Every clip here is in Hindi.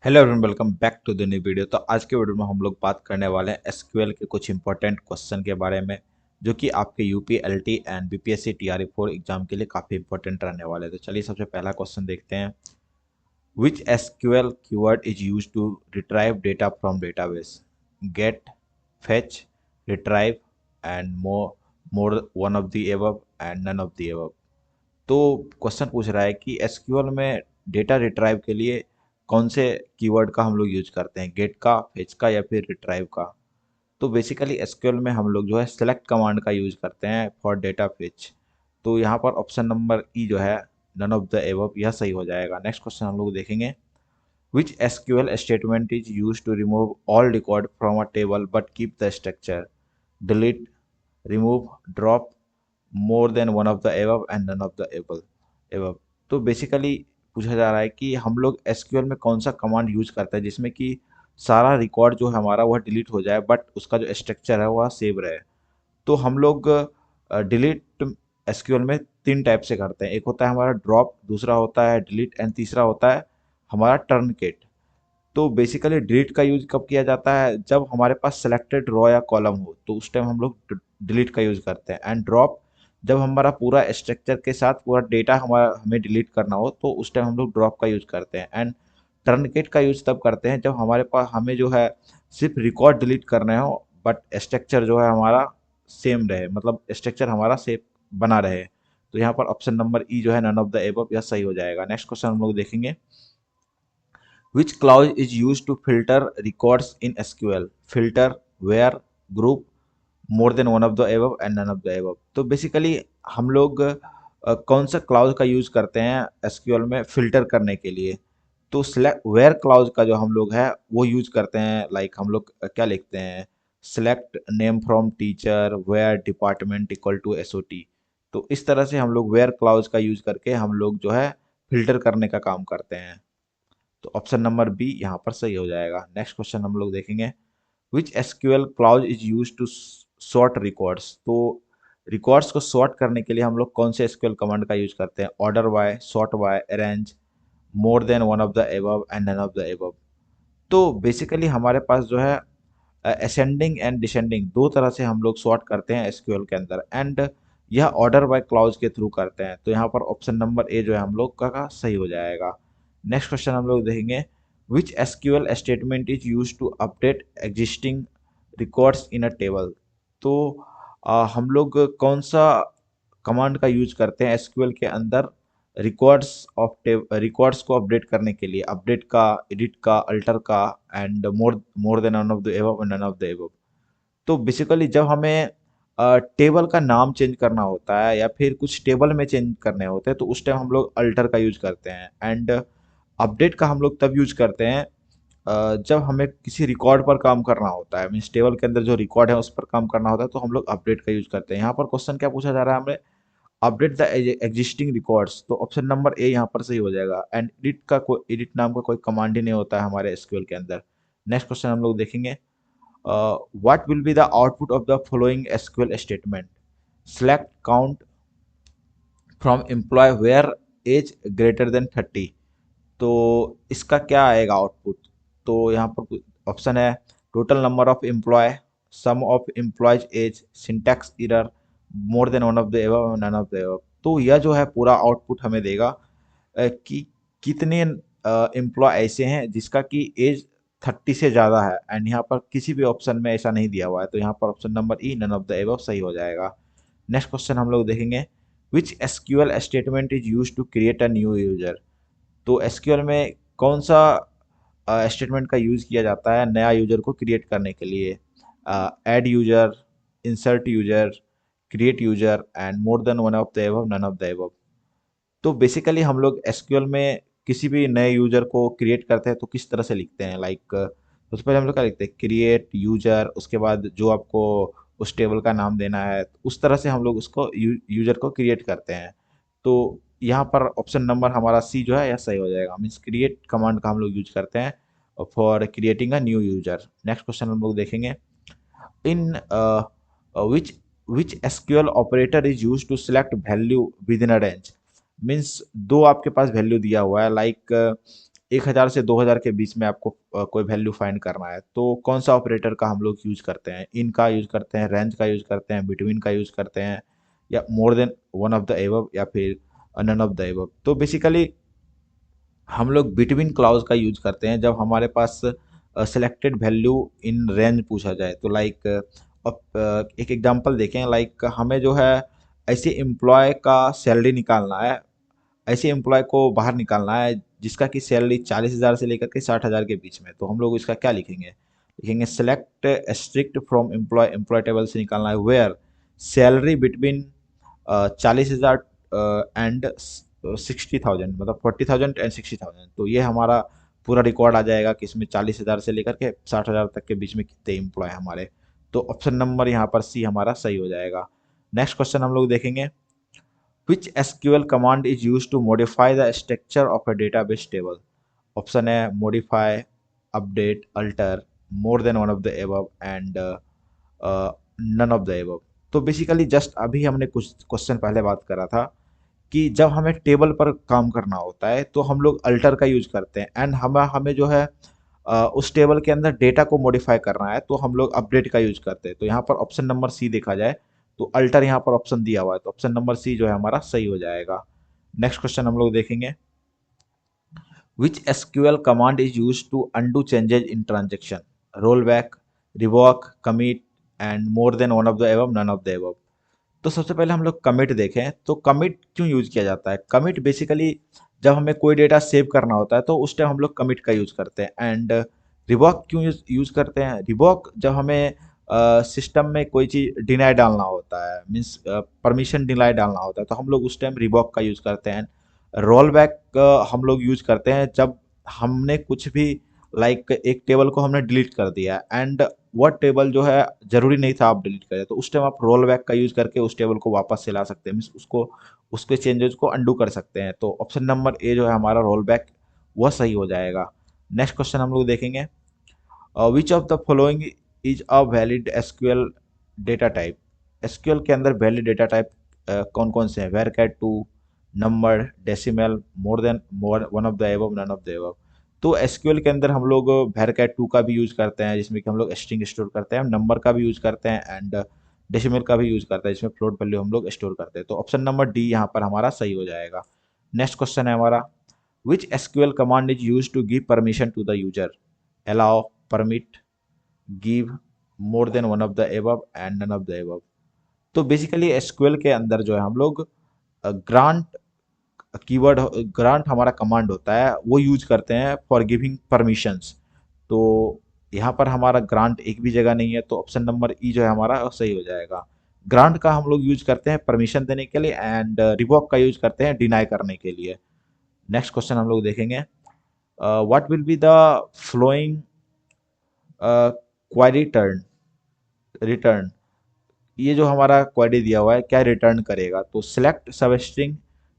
Hello everyone, welcome back to the new video. तो आज के वीडियो में हम लोग बात करने वाले हैं एसक्यूएल के कुछ इंपॉर्टेंट क्वेश्चन के बारे में, जो कि आपके UP LT and BPSC TRE 4 exam के लिए काफ़ी इंपॉर्टेंट रहने वाले हैं। तो चलिए सबसे पहला क्वेश्चन देखते हैं। Which SQL keyword is use to retrieve data from database? Get, fetch, retrieve and more one of the above and none of the above. तो क्वेश्चन पूछ रहा है कि एसक्यूएल में डेटा रिट्राइव के लिए कौन से कीवर्ड का हम लोग यूज करते हैं, गेट का, फेच का या फिर रिट्राइव का। तो बेसिकली एसक्यूएल में हम लोग जो है सेलेक्ट कमांड का यूज करते हैं फॉर डेटा फेच। तो यहाँ पर ऑप्शन नंबर ई जो है नन ऑफ द एबव, यह सही हो जाएगा। नेक्स्ट क्वेश्चन हम लोग देखेंगे। Which SQL statement is use to remove all record from a table but keep the structure? Delete, remove, drop, more than one of the above and none of the above. तो बेसिकली पूछा जा रहा है कि हम लोग एसक्यूएल में कौन सा कमांड यूज करते हैं जिसमें कि सारा रिकॉर्ड जो है हमारा वह डिलीट हो जाए बट उसका जो स्ट्रक्चर है वह सेव रहे। तो हम लोग डिलीट एसक्यूएल में तीन टाइप से करते हैं। एक होता है हमारा ड्रॉप, दूसरा होता है डिलीट एंड तीसरा होता है हमारा टर्नकेट। तो बेसिकली डिलीट का यूज कब किया जाता है? जब हमारे पास सिलेक्टेड रो या कॉलम हो तो उस टाइम हम लोग डिलीट का यूज करते हैं। एंड ड्रॉप जब हमारा पूरा स्ट्रक्चर के साथ पूरा डेटा हमारा हमें डिलीट करना हो तो उस टाइम हम लोग ड्रॉप का यूज करते हैं। एंड टर्नकेट का यूज तब करते हैं जब हमारे पास हमें जो है सिर्फ रिकॉर्ड डिलीट करने हो बट स्ट्रक्चर जो है हमारा सेम रहे, मतलब स्ट्रक्चर हमारा सेम बना रहे। तो यहाँ पर ऑप्शन नंबर ई जो है नन ऑफ द एबव, यह सही हो जाएगा। नेक्स्ट क्वेश्चन हम लोग देखेंगे। Which clause is used to filter records in SQL? Filter, where, group, more than one of the above and none of the above। तो बेसिकली हम लोग कौन सा क्लाउज का यूज करते हैं एसक्यूएल में फिल्टर करने के लिए? तो सिलेक्ट वेयर क्लाउज का जो हम लोग है वो यूज करते हैं। लाइक हम लोग क्या लिखते हैं, select name from teacher where department equal to SOT. तो इस तरह से हम लोग वेयर क्लाउज का यूज करके हम लोग जो है फिल्टर करने का काम करते हैं। तो ऑप्शन नंबर बी यहाँ पर सही हो जाएगा। नेक्स्ट क्वेश्चन हम लोग देखेंगे। Which SQL clause is use to sort records? तो रिकॉर्ड्स को सॉर्ट करने के लिए हम लोग कौन से एसक्यूएल कमांड का यूज करते हैं? Order by, sort by, arrange, more than one of the above and none of the above. तो बेसिकली हमारे पास जो है असेंडिंग एंड डिसेंडिंग दो तरह से हम लोग सॉर्ट करते हैं एसक्यूएल के अंदर। एंड यह ऑर्डर बाय क्लाउज के थ्रू करते हैं। तो यहाँ पर ऑप्शन नंबर ए जो है हम लोग का सही हो जाएगा। नेक्स्ट क्वेश्चन हम लोग देखेंगे। Which SQL statement is use to update existing records in a table? तो हम लोग कौन सा कमांड का यूज करते हैं एसक्यूएल के अंदर रिकॉर्ड्स को अपडेट करने के लिए? अपडेट का, एडिट का, अल्टर का and more than none of the above and none of the above. तो बेसिकली जब हमें टेबल का नाम चेंज करना होता है या फिर कुछ टेबल में चेंज करने होते हैं तो उस टाइम हम लोग अल्टर का यूज करते हैं। एंड अपडेट का हम लोग तब यूज करते हैं जब हमें किसी रिकॉर्ड पर काम करना होता है, मीन्स टेबल के अंदर जो रिकॉर्ड है उस पर काम करना होता है तो हम लोग अपडेट का यूज करते हैं। यहाँ पर क्वेश्चन क्या पूछा जा रहा है हमें? Update the existing records. तो ऑप्शन नंबर ए यहाँ पर सही हो जाएगा। एंड एडिट नाम का कोई कमांड ही नहीं होता है हमारे एसक्यूएल के अंदर। नेक्स्ट क्वेश्चन हम लोग देखेंगे। What will be the output of the following SQL statement? Select, count from employ where age greater than 30। तो इसका क्या आएगा आउटपुट? तो यहाँ पर ऑप्शन है total number of employ, sum of employees age, syntax error, more than one of the above, none of the above. तो यह जो है पूरा आउटपुट हमें देगा कि कितने एम्प्लॉय ऐसे हैं जिसका कि एज 30 से ज़्यादा है। एंड यहाँ पर किसी भी ऑप्शन में ऐसा नहीं दिया हुआ है तो यहाँ पर option number E none of the above सही हो जाएगा। नेक्स्ट क्वेश्चन हम लोग देखेंगे। Which SQL statement is use to create a new user? तो एसक्यूएल में कौन सा स्टेटमेंट का यूज किया जाता है नया यूजर को क्रिएट करने के लिए? Add user, insert user, create user and more than one of the above, none of the above. तो बेसिकली हम लोग एसक्यूएल में किसी भी नए यूजर को क्रिएट करते हैं तो किस तरह से लिखते हैं? लाइक सबसे पहले हम लोग क्या लिखते हैं, क्रिएट यूजर, उसके बाद जो आपको उस टेबल का नाम देना है तो उस तरह से हम लोग उसको यूजर को क्रिएट करते हैं। तो यहाँ पर ऑप्शन नंबर हमारा सी जो है यह सही हो जाएगा। मीन्स क्रिएट कमांड का हम लोग यूज करते हैं for creating a new user. Next question हम लोग देखेंगे। इन which which SQL operator is used to select value within a range? Means दो आपके पास वैल्यू दिया हुआ है। लाइक 1000 से 2000 के बीच में आपको कोई वैल्यू फाइंड करना है तो कौन सा ऑपरेटर का हम लोग यूज करते हैं? इन का यूज करते हैं, रेंज का यूज करते हैं, बिटवीन का यूज करते हैं, या मोर than one of the above, या फिर नन ऑफ द एबव। तो बेसिकली हम लोग बिटवीन क्लाउज का यूज करते हैं जब हमारे पास सिलेक्टेड वैल्यू इन रेंज पूछा जाए। तो लाइक एक एग्जांपल देखें, लाइक हमें जो है ऐसे एम्प्लॉय का सैलरी निकालना है, ऐसे एम्प्लॉय को बाहर निकालना है जिसका कि सैलरी 40,000 से लेकर के 60,000 के बीच में। तो हम लोग इसका क्या लिखेंगे? लिखेंगे select strict from employ, employ table से निकालना है वेयर सैलरी बिटवीन 40,000 एंड 60,000, मतलब 40,000 एंड 60,000। तो ये हमारा पूरा रिकॉर्ड आ जाएगा कि इसमें 40,000 से लेकर के 60,000 तक के बीच में कितने एम्प्लॉय हमारे। तो ऑप्शन नंबर यहाँ पर सी हमारा सही हो जाएगा। नेक्स्ट क्वेश्चन हम लोग देखेंगे, which SQL command is used to modify the structure of a database table? Option है modify, update, alter, more than one of the above and none of the above। तो बेसिकली जस्ट अभी हमने कुछ क्वेश्चन पहले बात करा था कि जब हमें टेबल पर काम करना होता है तो हम लोग अल्टर का यूज करते हैं, एंड हमें जो है उस टेबल के अंदर डेटा को मॉडिफाई करना है तो हम लोग अपडेट का यूज करते हैं। तो यहाँ पर ऑप्शन नंबर सी देखा जाए तो अल्टर यहाँ पर ऑप्शन दिया हुआ है, तो ऑप्शन नंबर सी जो है हमारा सही हो जाएगा। नेक्स्ट क्वेश्चन हम लोग देखेंगे, which SQL command is use to undo changes in transaction? Roll back, revoke, commit and more than one of the above, none of the above. तो सबसे पहले हम लोग कमिट देखें तो कमिट क्यों यूज किया जाता है? कमिट बेसिकली जब हमें कोई डेटा सेव करना होता है तो उस टाइम हम लोग कमिट का यूज करते हैं। एंड रिवॉक क्यों यूज करते हैं? रिवॉक जब हमें सिस्टम में कोई चीज डिनाई डालना होता है, मीन्स परमिशन डिनाई डालना होता है, तो हम लोग उस टाइम रिवॉक का यूज करते हैं। रोल बैक हम लोग यूज करते हैं जब हमने कुछ भी लाइक एक टेबल को हमने डिलीट कर दिया एंड वह टेबल जो है जरूरी नहीं था आप डिलीट करें, तो उस टाइम आप रोल बैक का यूज करके उस टेबल को वापस से ला सकते हैं, मीन्स उसको उसके चेंजेस को अंडू कर सकते हैं। तो ऑप्शन नंबर ए जो है हमारा रोल बैक वह सही हो जाएगा। नेक्स्ट क्वेश्चन हम लोग देखेंगे, which of the following is a valid SQL data type? SQL के अंदर वैलिड डेटा टाइप कौन कौन से हैं? वेरकैट 2, number, decimal, more than one of the above, none of the above. तो एसक्यूएल के अंदर हम लोग वेरकैट 2 का भी यूज करते हैं जिसमें कि हम लोग स्ट्रिंग स्टोर करते हैं, नंबर का भी यूज करते हैं एंड डेसिमल का भी यूज करते हैं जिसमें फ्लोट वैल्यू हम लोग स्टोर करते हैं। तो ऑप्शन नंबर डी यहाँ पर हमारा सही हो जाएगा। नेक्स्ट क्वेश्चन है हमारा, which SQL command is use to give permission to the user? Allow, permit, give, more than one of the above and none of the above. तो बेसिकली एसक्यूएल के अंदर जो है हम लोग ग्रांट कीवर्ड, ग्रांट हमारा कमांड होता है वो यूज करते हैं फॉर गिविंग परमिशंस। तो यहाँ पर हमारा ग्रांट एक भी जगह नहीं है, तो ऑप्शन नंबर ई जो है हमारा सही हो जाएगा। ग्रांट का हम लोग यूज करते हैं परमिशन देने के लिए एंड रिवॉक का यूज करते हैं डिनाई करने के लिए। नेक्स्ट क्वेश्चन हम लोग देखेंगे, what will be the flowing query turn return? ये जो हमारा क्वेरी दिया हुआ है क्या रिटर्न करेगा? तो select substring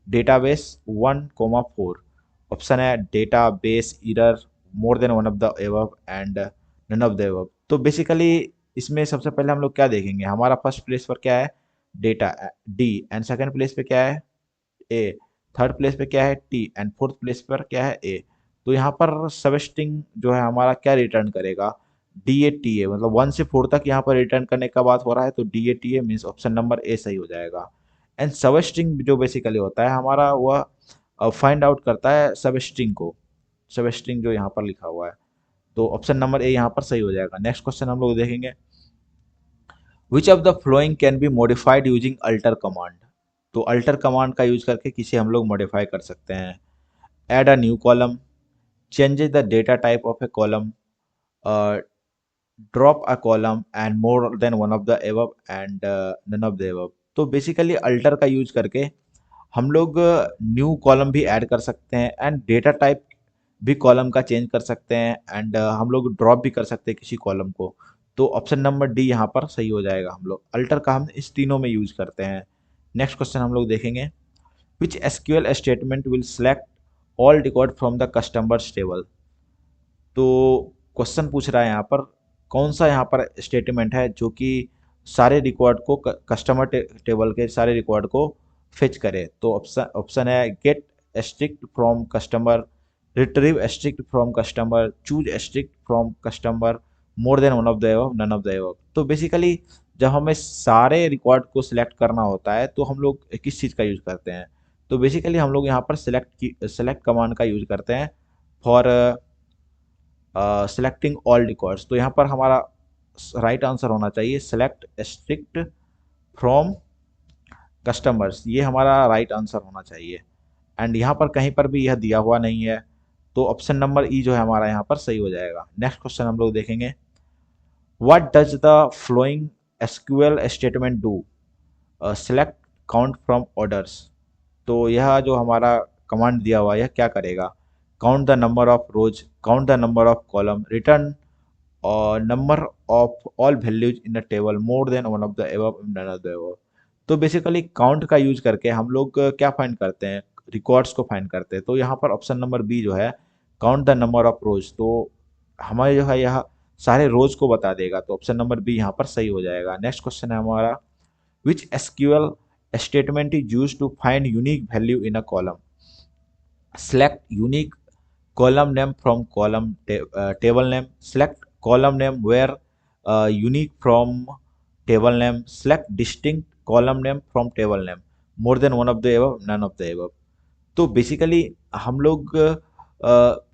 database 1,4। Option है database error, more than one of the above and none of the above. तो बेसिकली इसमें सबसे पहले हम लोग क्या देखेंगे, हमारा फर्स्ट प्लेस पर क्या है? Data, D, and second place पे क्या है? ए, थर्ड प्लेस पे क्या है? टी, एंड फोर्थ प्लेस पर क्या है? ए। तो यहाँ पर सब स्ट्रिंग जो है हमारा क्या रिटर्न करेगा? डी ए टी ए, मतलब 1 से 4 तक यहाँ पर रिटर्न करने का बात हो रहा है, तो D A T A means option number A सही हो जाएगा। एंड सब स्ट्रिंग जो बेसिकली होता है हमारा वह फाइंड आउट करता है सब स्ट्रिंग को, सब स्ट्रिंग जो यहाँ पर लिखा हुआ है। तो ऑप्शन नंबर ए यहाँ पर सही हो जाएगा। नेक्स्ट क्वेश्चन हम लोग देखेंगे, which of the flowing can be modified using alter command? तो अल्टर कमांड का यूज करके किसे हम लोग मॉडिफाई कर सकते हैं? Add a new column, changes the data type of a column, uh, drop a column and more than one of the above and none of the above। तो बेसिकली अल्टर का यूज करके हम लोग न्यू कॉलम भी ऐड कर सकते हैं एंड डेटा टाइप भी कॉलम का चेंज कर सकते हैं एंड हम लोग ड्रॉप भी कर सकते हैं किसी कॉलम को। तो ऑप्शन नंबर डी यहाँ पर सही हो जाएगा। हम लोग अल्टर का हम इस तीनों में यूज करते हैं। नेक्स्ट क्वेश्चन हम लोग देखेंगे, which SQL statement will select all record from the customers table? तो क्वेश्चन पूछ रहा है यहाँ पर कौन सा यहाँ पर स्टेटमेंट है जो कि सारे रिकॉर्ड को कस्टमर टेबल के सारे रिकॉर्ड को फेच करे? तो ऑप्शन है get strict from customer, retrieve strict from customer, choose strict from customer, more than one of the above, none of the above. तो बेसिकली जब हमें सारे रिकॉर्ड को सिलेक्ट करना होता है तो हम लोग किस चीज़ का यूज़ करते हैं? तो बेसिकली हम लोग यहाँ पर सेलेक्ट कमांड का यूज़ करते हैं फॉर सेलेक्टिंग ऑल रिकॉर्ड्स। तो यहाँ पर हमारा राइट आंसर होना चाहिए सेलेक्ट स्ट्रिक्ट फ्रॉम कस्टमर्स, ये हमारा राइट आंसर होना चाहिए। एंड यहाँ पर कहीं पर भी यह दिया हुआ नहीं है, तो ऑप्शन नंबर ई जो है हमारा यहाँ पर सही हो जाएगा। नेक्स्ट क्वेश्चन हम लोग देखेंगे, what does the following SQL statement do? Select count from orders. तो यह जो हमारा कमांड दिया हुआ है यह क्या करेगा? Count the number of rows, count the number of column, return और number of all values in a table, more than one of the above, none of the above. तो बेसिकली काउंट का यूज करके हम लोग क्या फाइंड करते हैं? रिकॉर्ड्स को फाइंड करते हैं। तो यहाँ पर ऑप्शन नंबर बी जो है काउंट द नंबर ऑफ रोज, तो हमारे जो है यह सारे रोज को बता देगा। तो ऑप्शन नंबर बी यहाँ पर सही हो जाएगा। नेक्स्ट क्वेश्चन है हमारा, which SQL statement is use to find unique value in a column? Select unique column name from table name. Select column name where unique from table name. Select distinct column name from table name. More than one of the above, none of the above. तो बेसिकली हम लोग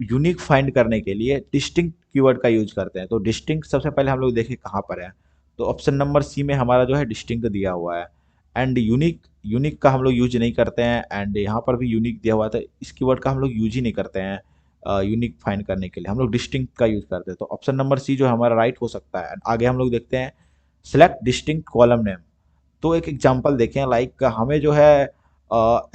यूनिक फाइंड करने के लिए डिस्टिंक्ट कीवर्ड का यूज करते हैं। तो डिस्टिंक्ट सबसे पहले हम लोग देखें कहाँ पर है, तो ऑप्शन नंबर सी में हमारा जो है डिस्टिंक्ट दिया हुआ है। एंड यूनिक, यूनिक का हम लोग यूज नहीं करते हैं। एंड यहाँ पर भी यूनिक दिया हुआ था, इस कीवर्ड का हम लोग यूज ही नहीं करते हैं यूनिक फाइंड करने के लिए, हम लोग डिस्टिंक्ट का यूज करते हैं। तो ऑप्शन नंबर सी जो है हमारा राइट हो सकता है। आगे हम लोग देखते हैं, सिलेक्ट डिस्टिंक्ट कॉलम नेम। तो एक एग्जांपल देखें, लाइक हमें जो है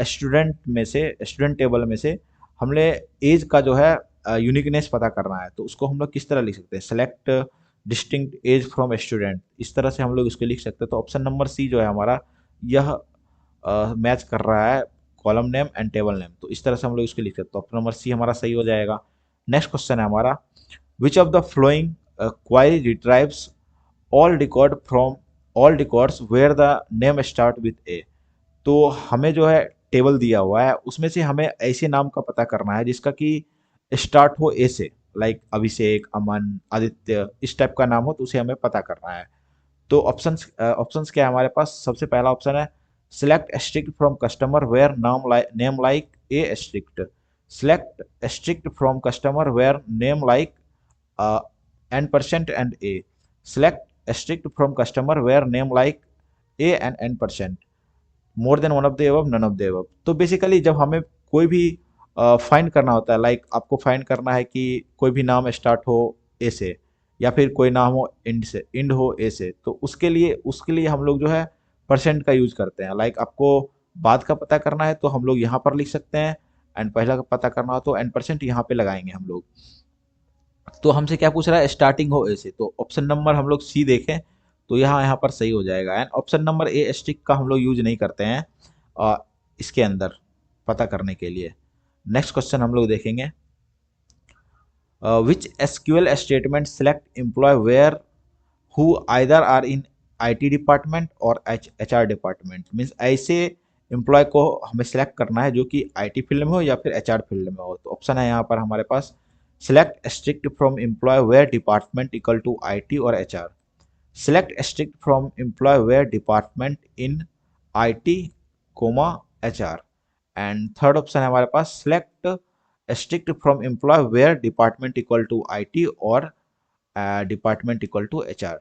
स्टूडेंट में से, स्टूडेंट टेबल में से हमने एज का जो है यूनिकनेस पता करना है, तो उसको हम लोग किस तरह लिख सकते हैं? Select distinct age from student, इस तरह से हम लोग इसको लिख सकते हैं। तो ऑप्शन नंबर सी जो है हमारा यह मैच कर रहा है column name and table name, तो इस तरह से हम लोग इसको लिख सकते हैं। तो ऑप्शन नंबर सी हमारा सही हो जाएगा। नेक्स्ट क्वेश्चन है हमारा, which of the following query retrieves all record from all records where the name start with A? तो हमें जो है टेबल दिया हुआ है, उसमें से हमें ऐसे नाम का पता करना है जिसका कि स्टार्ट हो ए से, लाइक अभिषेक, अमन, आदित्य, इस टाइप का नाम हो, तो उसे हमें पता करना है। तो ऑप्शंस क्या है हमारे पास? सबसे पहला ऑप्शन है select strict from customer where name like A strict. Select strict from customer where name like n% and a. Select strict from customer where name like a and n%. More than one of the above, none of the above. तो बेसिकली जब हमें कोई भी फाइंड करना होता है, लाइक आपको फाइंड करना है कि कोई भी नाम स्टार्ट हो ए से या फिर कोई नाम हो इंड से, इंड हो ए से, तो उसके लिए हम लोग जो है परसेंट का यूज करते हैं। लाइक आपको बाद का पता करना है तो हम लोग यहाँ पर लिख सकते हैं, एंड पहला का पता करना हो तो n% यहाँ पे लगाएंगे हम लोग। तो हमसे क्या पूछ रहा है? स्टार्टिंग हो ए से, तो ऑप्शन नंबर हम लोग सी देखें तो यहाँ यहाँ पर सही हो जाएगा। And option number A stick का हम लोग यूज नहीं करते हैं इसके अंदर पता करने के लिए। नेक्स्ट क्वेश्चन हम लोग देखेंगे, which SQL statement select employee where who either are in IT department और एचआर डिपार्टमेंट। मीन्स ऐसे एम्प्लॉय को हमें सेलेक्ट करना है जो कि आईटी फील्ड में हो या फिर एचआर फील्ड में हो। तो ऑप्शन है यहाँ पर हमारे पास, select strict from employ where department equal to IT और HR. Select strict from employ where department in IT comma HR. And third option है हमारे पास, select strict from employ where department equal to IT और डिपार्टमेंट इक्वल टू एचआर।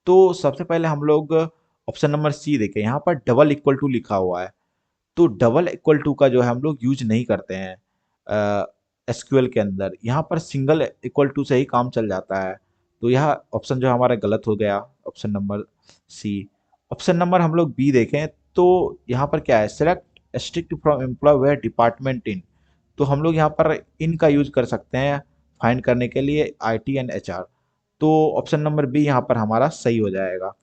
तो सबसे पहले हम लोग ऑप्शन नंबर सी देखें, यहाँ पर डबल इक्वल टू लिखा हुआ है, तो डबल इक्वल टू का जो है हम लोग यूज नहीं करते हैं एसक्यूएल के अंदर। यहाँ पर सिंगल इक्वल टू से ही काम चल जाता है। तो यह ऑप्शन जो हमारा गलत हो गया, option number C. Option number हम लोग बी देखें तो यहाँ पर क्या है? Select strict from employ where department in, तो हम लोग यहाँ पर इन का यूज कर सकते हैं फाइंड करने के लिए आईटी एंड एचआर। तो ऑप्शन नंबर बी यहाँ पर हमारा सही हो जाएगा।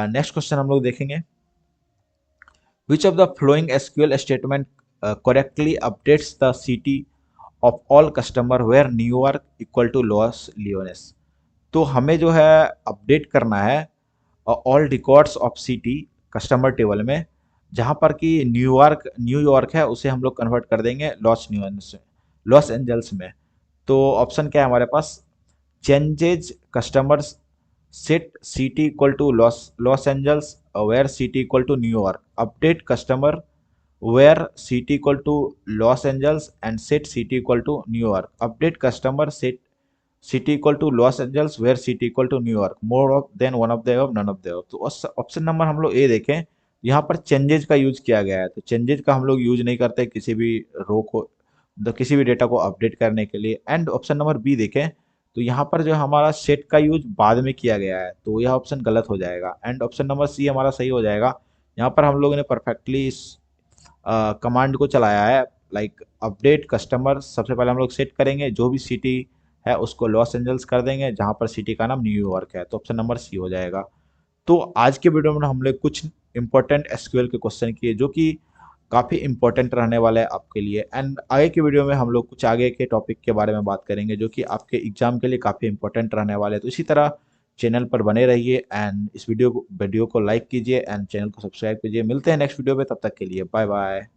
नेक्स्ट क्वेश्चन हम लोग देखेंगे, which of the following SQL statement correctly updates the city of all customer where New York equal to Los लियोनेस। तो हमें जो है अपडेट करना है all records of city customer table में, जहाँ पर कि न्यूयॉर्क है उसे हम लोग कन्वर्ट कर देंगे लॉस लियोनेस में। लॉस एंजल्स में। तो ऑप्शन क्या है हमारे पास, changes customers set city equal to Los Los Angeles where city equal to New York, update customer where city equal to Los Angeles and set city equal to New York, update customer set city equal to Los Angeles where city equal to New York, more of than one of the above none of the above. तो ऑप्शन नंबर हम लोग ए देखें, यहाँ पर चेंजेज का यूज किया गया है। तो चेंजेज का हम लोग यूज नहीं करते किसी भी रो को, तो किसी भी डेटा को अपडेट करने के लिए। एंड ऑप्शन नंबर बी देखें, तो यहाँ पर जो हमारा सेट का यूज बाद में किया गया है, तो यह ऑप्शन गलत हो जाएगा। एंड ऑप्शन नंबर सी हमारा सही हो जाएगा। यहाँ पर हम लोगों ने परफेक्टली इस कमांड को चलाया है। लाइक अपडेट कस्टमर, सबसे पहले हम लोग सेट करेंगे जो भी सिटी है उसको लॉस एंजल्स कर देंगे, जहाँ पर सिटी का नाम न्यूयॉर्क है। तो ऑप्शन नंबर सी हो जाएगा। तो आज के वीडियो में हमने कुछ इंपॉर्टेंट एसक्यूएल के क्वेश्चन किए जो कि काफ़ी इंपॉर्टेंट रहने वाला है आपके लिए। एंड आगे के वीडियो में हम लोग कुछ आगे के टॉपिक के बारे में बात करेंगे जो कि आपके एग्जाम के लिए काफ़ी इंपॉर्टेंट रहने वाले हैं। तो इसी तरह चैनल पर बने रहिए एंड इस वीडियो को लाइक कीजिए एंड चैनल को सब्सक्राइब कीजिए। मिलते हैं नेक्स्ट वीडियो में, तब तक के लिए बाय बाय।